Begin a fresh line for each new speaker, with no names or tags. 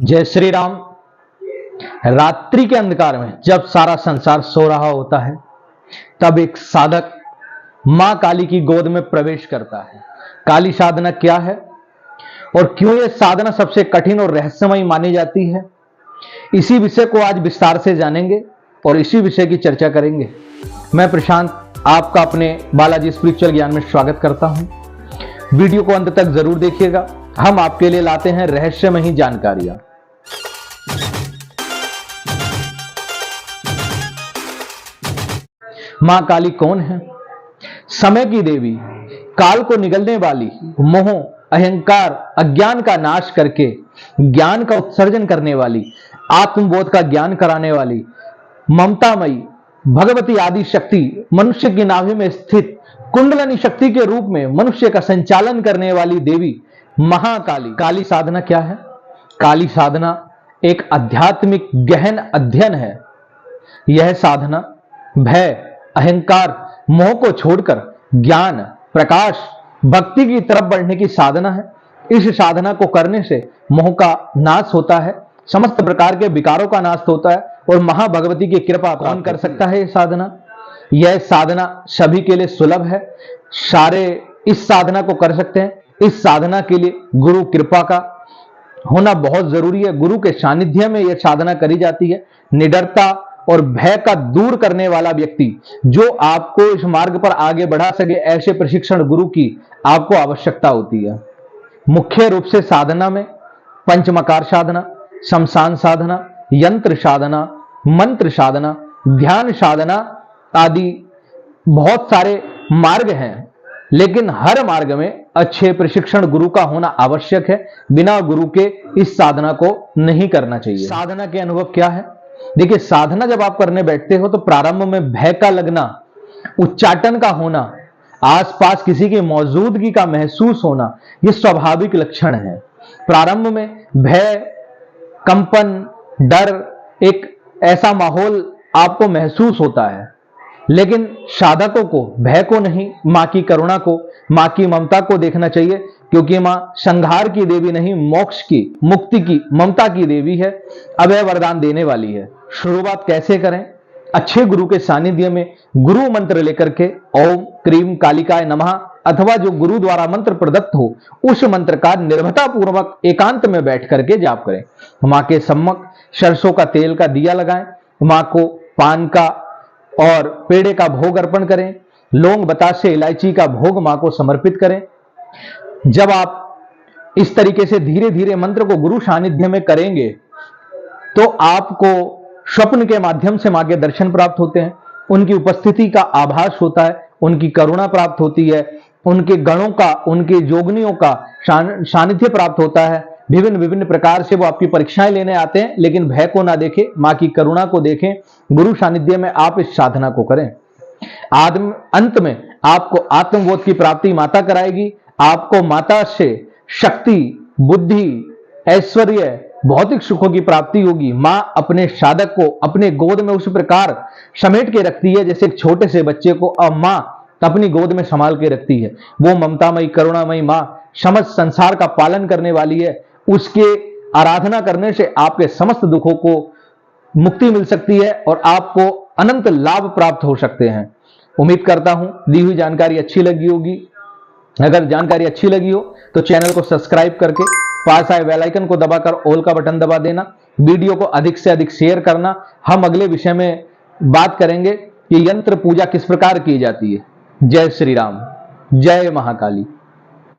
जय श्री राम। रात्रि के अंधकार में जब सारा संसार सो रहा होता है, तब एक साधक मां काली की गोद में प्रवेश करता है। काली साधना क्या है और क्यों यह साधना सबसे कठिन और रहस्यमयी मानी जाती है, इसी विषय को आज विस्तार से जानेंगे और इसी विषय की चर्चा करेंगे। मैं प्रशांत आपका अपने बालाजी स्पिरिचुअल ज्ञान में स्वागत करता हूं। वीडियो को अंत तक जरूर देखिएगा। हम आपके लिए लाते हैं रहस्यमयी जानकारियां। मां काली कौन है? समय की देवी, काल को निगलने वाली, मोह, अहंकार, अज्ञान का नाश करके ज्ञान का उत्सर्जन करने वाली, आत्मबोध का ज्ञान कराने वाली, ममतामयी भगवती आदि शक्ति, मनुष्य की नाभि में स्थित कुंडलनी शक्ति के रूप में मनुष्य का संचालन करने वाली देवी महाकाली। काली साधना क्या है? काली साधना एक आध्यात्मिक गहन अध्ययन है। यह साधना भय, अहंकार, मोह को छोड़कर ज्ञान, प्रकाश, भक्ति की तरफ बढ़ने की साधना है। इस साधना को करने से मोह का नाश होता है, समस्त प्रकार के विकारों का नाश होता है और महाभगवती की कृपा कौन कर सकता है? यह साधना सभी के लिए सुलभ है। सारे इस साधना को कर सकते हैं। इस साधना के लिए गुरु कृपा का होना बहुत जरूरी है। गुरु के सानिध्य में यह साधना करी जाती है। निडरता और भय का दूर करने वाला व्यक्ति जो आपको इस मार्ग पर आगे बढ़ा सके, ऐसे प्रशिक्षण गुरु की आपको आवश्यकता होती है। मुख्य रूप से साधना में पंचमकार साधना, शमशान साधना, यंत्र साधना, मंत्र साधना, ध्यान साधना आदि बहुत सारे मार्ग हैं, लेकिन हर मार्ग में अच्छे प्रशिक्षण गुरु का होना आवश्यक है। बिना गुरु के इस साधना को नहीं करना चाहिए। साधना के अनुभव क्या है? देखिए, साधना जब आप करने बैठते हो तो प्रारंभ में भय का लगना, उच्चाटन का होना, आसपास किसी की मौजूदगी का महसूस होना, यह स्वाभाविक लक्षण है। प्रारंभ में भय, कंपन, डर, एक ऐसा माहौल आपको महसूस होता है, लेकिन साधकों को भय को नहीं, मां की करुणा को, मां की ममता को देखना चाहिए, क्योंकि मां संहार की देवी नहीं, मोक्ष की, मुक्ति की, ममता की देवी है, अभय वरदान देने वाली है। शुरुआत कैसे करें? अच्छे गुरु के सानिध्य में गुरु मंत्र लेकर के ओम क्रीम कालिकाय नमः अथवा जो गुरु द्वारा मंत्र प्रदत्त हो उस मंत्र का निर्भयता पूर्वक एकांत में बैठ करके जाप करें। मां के सम्मुख सरसों का तेल का दिया लगाएं, मां को पान का और पेड़े का भोग अर्पण करें, लौंग, बतासे, इलायची का भोग मां को समर्पित करें। जब आप इस तरीके से धीरे धीरे मंत्र को गुरु सानिध्य में करेंगे तो आपको स्वप्न के माध्यम से मां के दर्शन प्राप्त होते हैं, उनकी उपस्थिति का आभास होता है, उनकी करुणा प्राप्त होती है, उनके गणों का, उनके जोगनियों का सानिध्य प्राप्त होता है। विभिन्न विभिन्न प्रकार से वो आपकी परीक्षाएं लेने आते हैं, लेकिन भय को ना देखें, मां की करुणा को देखें। गुरु सानिध्य में आप इस साधना को करें। अंत में आपको आत्मबोध की प्राप्ति माता कराएगी। आपको माता से शक्ति, बुद्धि, ऐश्वर्य, भौतिक सुखों की प्राप्ति होगी। मां अपने साधक को अपने गोद में उस प्रकार समेट के रखती है जैसे एक छोटे से बच्चे को अब मां अपनी गोद में संभाल के रखती है। वो ममतामयी, करुणामयी मां समस्त संसार का पालन करने वाली है। उसके आराधना करने से आपके समस्त दुखों को मुक्ति मिल सकती है और आपको अनंत लाभ प्राप्त हो सकते हैं। उम्मीद करता हूं दी हुई जानकारी अच्छी लगी होगी। अगर जानकारी अच्छी लगी हो तो चैनल को सब्सक्राइब करके पास आए बेल आइकन को दबाकर ऑल का बटन दबा देना। वीडियो को अधिक से अधिक शेयर करना। हम अगले विषय में बात करेंगे कि यंत्र पूजा किस प्रकार की जाती है। जय श्री राम, जय महाकाली।